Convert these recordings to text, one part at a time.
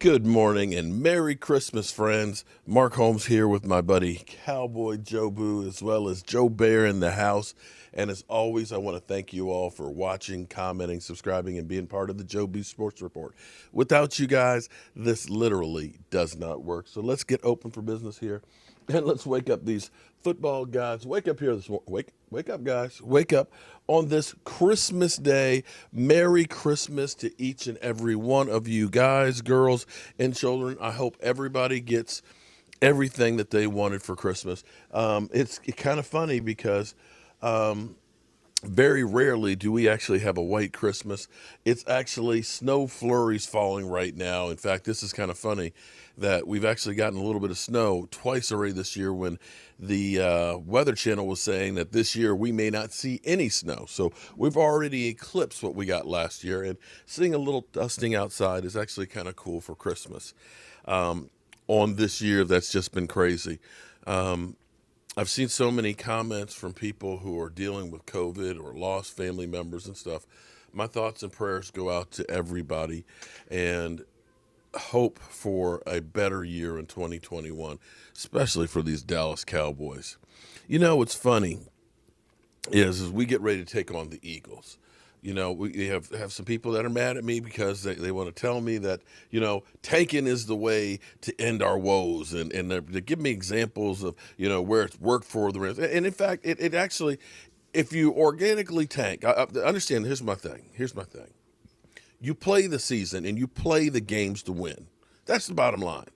Good morning and Merry Christmas, friends. Mark Holmes here with my buddy Cowboy Joe Boo, as well as Joe Bear in the house. And as always, I want to thank you all for watching, commenting, subscribing, and being part of the Joe Boo Sports Report. Without you guys, this literally does not work. So let's get open for business here. And let's wake up these football guys. Wake up here this morning. Wake up, guys. Wake up on this Christmas Day. Merry Christmas to each and every one of you guys, girls, and children. I hope everybody gets everything that they wanted for Christmas. It's kind of funny because very rarely do we actually have a white Christmas. It's actually snow flurries falling right now. In fact, this is kind of funny that we've actually gotten a little bit of snow twice already this year, when the Weather Channel was saying that this year we may not see any snow. So we've already eclipsed what we got last year, and seeing a little dusting outside is actually kind of cool for Christmas. On this year, that's just been crazy. I've seen so many comments from people who are dealing with COVID or lost family members and stuff. My thoughts and prayers go out to everybody, and hope for a better year in 2021, especially for these Dallas Cowboys. You know, what's funny is as we get ready to take on the Eagles, you know, we have some people that are mad at me because they want to tell me that, you know, tanking is the way to end our woes. And they give me examples of, you know, where it's worked for the Rams. And in fact, it actually, if you organically tank, I understand, here's my thing. You play the season and you play the games to win. That's the bottom line.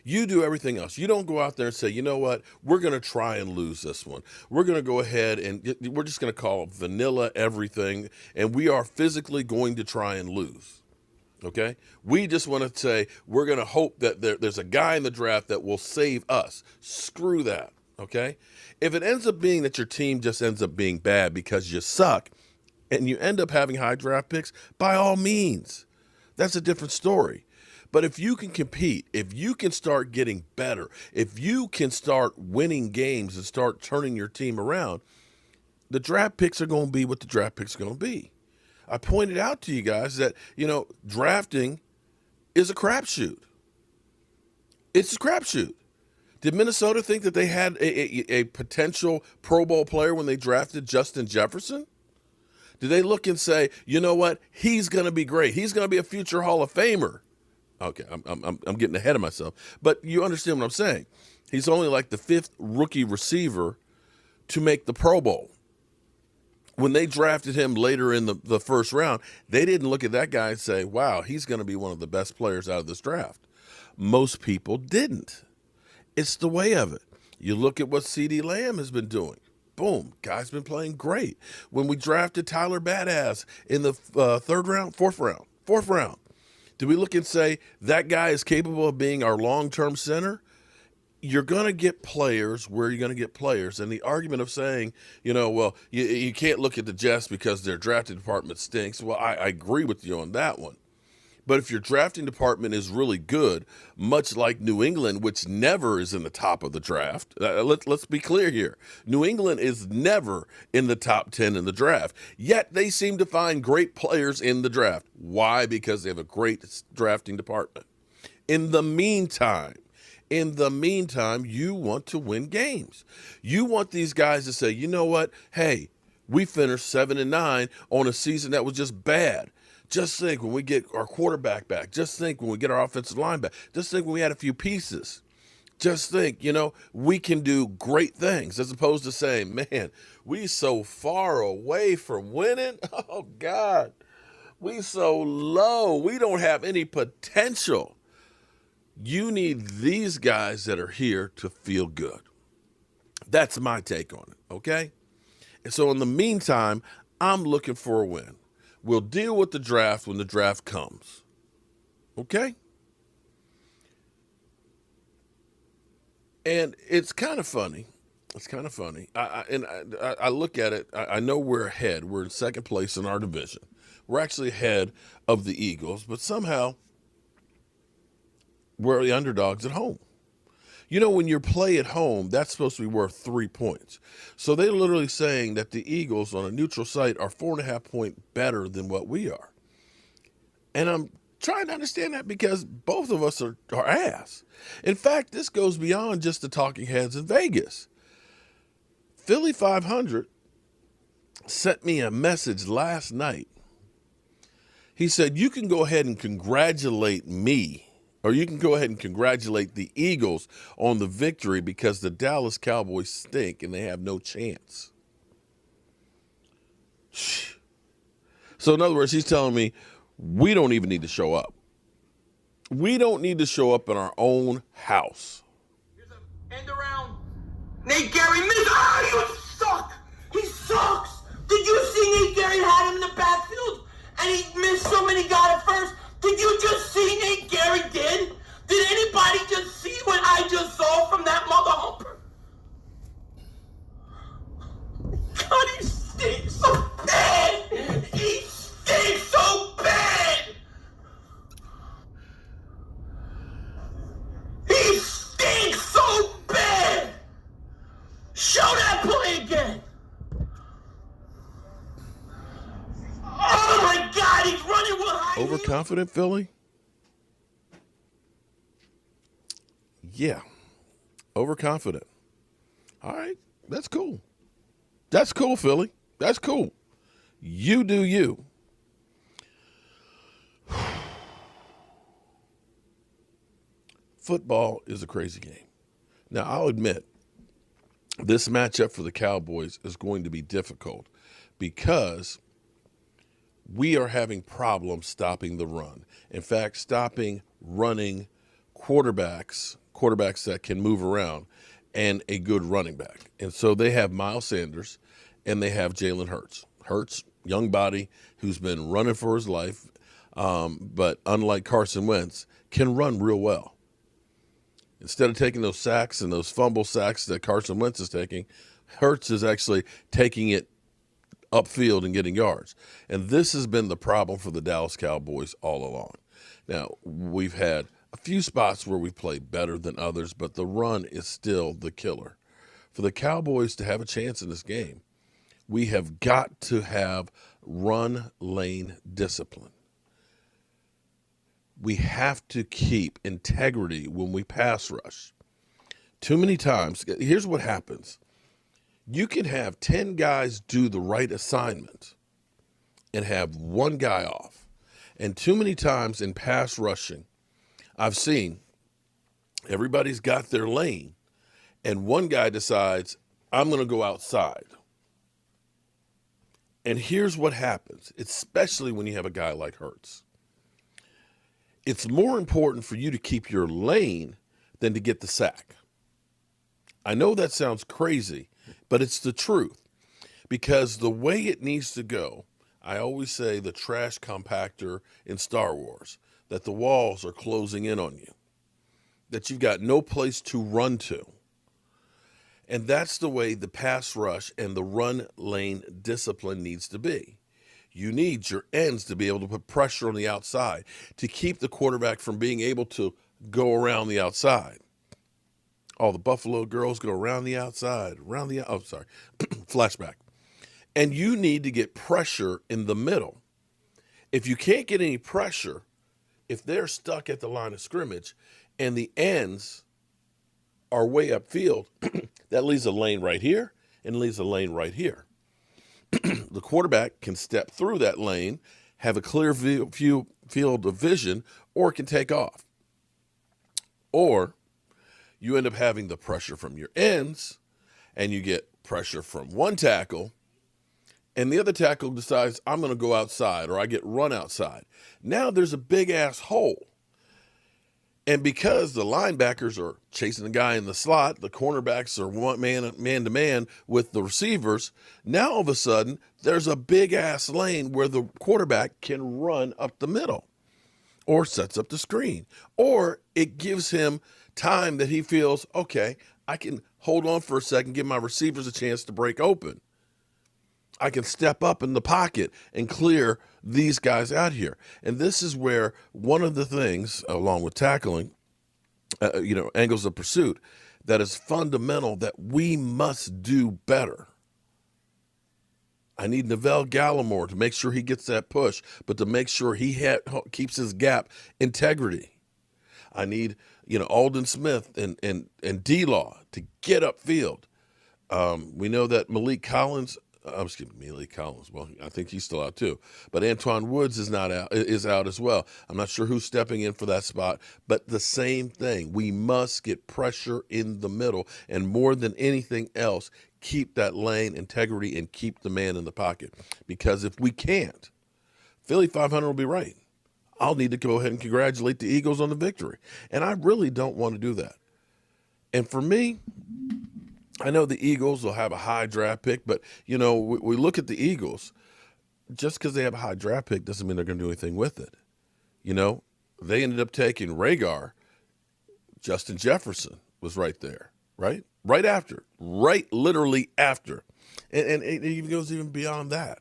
You do everything else. You don't go out there and say, you know what, we're going to try and lose this one. We're going to go ahead and we're just going to call it vanilla everything, and we are physically going to try and lose. Okay? We just want to say we're going to hope that there's a guy in the draft that will save us. Screw that. Okay? If it ends up being that your team just ends up being bad because you suck, and you end up having high draft picks, by all means, that's a different story. But if you can compete, if you can start getting better, if you can start winning games and start turning your team around, the draft picks are going to be what the draft picks are going to be. I pointed out to you guys that, you know, drafting is a crapshoot. It's a crapshoot. Did Minnesota think that they had a potential Pro Bowl player when they drafted Justin Jefferson? Do they look and say, you know what, he's going to be great. He's going to be a future Hall of Famer. Okay, I'm getting ahead of myself. But you understand what I'm saying. He's only like the fifth rookie receiver to make the Pro Bowl. When they drafted him later in the first round, they didn't look at that guy and say, wow, he's going to be one of the best players out of this draft. Most people didn't. It's the way of it. You look at what CeeDee Lamb has been doing. Boom, guy's been playing great. When we drafted Tyler Badass in the fourth round, do we look and say that guy is capable of being our long-term center? You're going to get players where you're going to get players. And the argument of saying, you know, well, you can't look at the Jets because their drafting department stinks. Well, I agree with you on that one. But if your drafting department is really good, much like New England, which never is in the top of the draft, let's be clear here. New England is never in the top 10 in the draft, yet they seem to find great players in the draft. Why? Because they have a great drafting department. In the meantime, you want to win games. You want these guys to say, you know what? Hey, we finished 7-9 on a season that was just bad. Just think when we get our quarterback back. Just think when we get our offensive line back. Just think when we had a few pieces. Just think, you know, we can do great things, as opposed to saying, man, we so far away from winning. Oh, God, we so low. We don't have any potential. You need these guys that are here to feel good. That's my take on it, okay? And so in the meantime, I'm looking for a win. We'll deal with the draft when the draft comes. Okay? And it's kind of funny. I look at it. I know we're ahead. We're in second place in our division. We're actually ahead of the Eagles, but somehow we're the underdogs at home. You know, when you play at home, that's supposed to be worth 3 points. So they're literally saying that the Eagles on a neutral site are 4.5 points better than what we are. And I'm trying to understand that because both of us are ass. In fact, this goes beyond just the talking heads in Vegas. Philly 500 sent me a message last night. He said, you can go ahead and congratulate me, or you can go ahead and congratulate the Eagles on the victory because the Dallas Cowboys stink and they have no chance. So in other words, he's telling me we don't even need to show up. We don't need to show up in our own house. Here's an end around. Nate Gary missed. Oh, you suck. He sucks. Did you see Nate Gary had him in the backfield and he missed so many got it first? Did you just see Nate Gary did? Did anybody just see what I just saw from that mother humper? God, he stinks so bad. He stinks so bad. He stinks so bad. Show that play again. Oh my God, he's running with high heels. Overconfident Philly? Yeah. Overconfident. All right. That's cool. That's cool, Philly. That's cool. You do you. Football is a crazy game. Now, I'll admit, this matchup for the Cowboys is going to be difficult because we are having problems stopping the run. In fact, stopping running quarterbacks that can move around, and a good running back. And so they have Miles Sanders and they have Jalen Hurts. Hurts, young body who's been running for his life, but unlike Carson Wentz, can run real well. Instead of taking those sacks and those fumble sacks that Carson Wentz is taking, Hurts is actually taking it upfield and getting yards. And this has been the problem for the Dallas Cowboys all along. Now, we've had a few spots where we played better than others, but the run is still the killer. For the Cowboys to have a chance in this game, we have got to have run lane discipline. We have to keep integrity when we pass rush. Too many times, here's what happens. You can have 10 guys do the right assignment and have one guy off. And too many times in pass rushing, I've seen everybody's got their lane, and one guy decides, I'm going to go outside. And here's what happens, especially when you have a guy like Hurts. It's more important for you to keep your lane than to get the sack. I know that sounds crazy, but it's the truth. Because the way it needs to go, I always say the trash compactor in Star Wars, that the walls are closing in on you, that you've got no place to run to. And that's the way the pass rush and the run lane discipline needs to be. You need your ends to be able to put pressure on the outside to keep the quarterback from being able to go around the outside. All the Buffalo girls go around the outside, flashback. And you need to get pressure in the middle. If you can't get any pressure, if they're stuck at the line of scrimmage and the ends are way upfield, that leaves a lane right here and leaves a lane right here. The quarterback can step through that lane, have a clear field of vision, or can take off. Or you end up having the pressure from your ends, and you get pressure from one tackle, and the other tackle decides, I'm going to go outside, or I get run outside. Now there's a big-ass hole. And because the linebackers are chasing the guy in the slot, the cornerbacks are man-to-man with the receivers, now all of a sudden there's a big-ass lane where the quarterback can run up the middle or sets up the screen. Or it gives him time that he feels, okay, I can hold on for a second, give my receivers a chance to break open. I can step up in the pocket and clear these guys out here. And this is where one of the things, along with tackling, angles of pursuit, that is fundamental that we must do better. I need Neville Gallimore to make sure he gets that push, but to make sure he keeps his gap integrity. I need, Alden Smith and D-Law to get upfield. We know that Malik Collins. Well, I think he's still out too. But Antoine Woods is out as well. I'm not sure who's stepping in for that spot, but the same thing. We must get pressure in the middle, and more than anything else, keep that lane integrity and keep the man in the pocket. Because if we can't, Philly 500 will be right. I'll need to go ahead and congratulate the Eagles on the victory. And I really don't want to do that. And for me, I know the Eagles will have a high draft pick, but, we look at the Eagles. Just because they have a high draft pick doesn't mean they're going to do anything with it. They ended up taking Rhaegar. Justin Jefferson was right there, right? Right after. Right literally after. And it even goes even beyond that.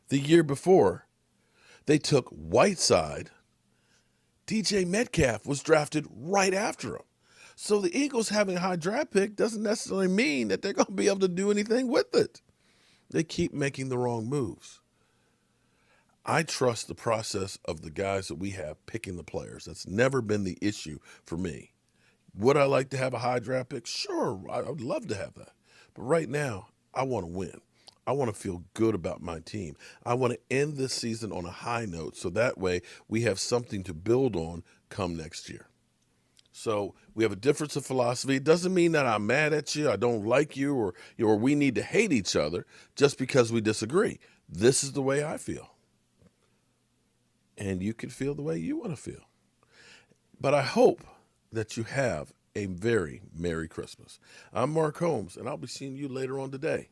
The year before, they took Whiteside. DJ Metcalf was drafted right after him. So the Eagles having a high draft pick doesn't necessarily mean that they're going to be able to do anything with it. They keep making the wrong moves. I trust the process of the guys that we have picking the players. That's never been the issue for me. Would I like to have a high draft pick? Sure, I would love to have that. But right now, I want to win. I want to feel good about my team. I want to end this season on a high note so that way we have something to build on come next year. So we have a difference of philosophy. It doesn't mean that I'm mad at you, I don't like you, or we need to hate each other just because we disagree. This is the way I feel. And you can feel the way you want to feel. But I hope that you have a very Merry Christmas. I'm Mark Holmes, and I'll be seeing you later on today.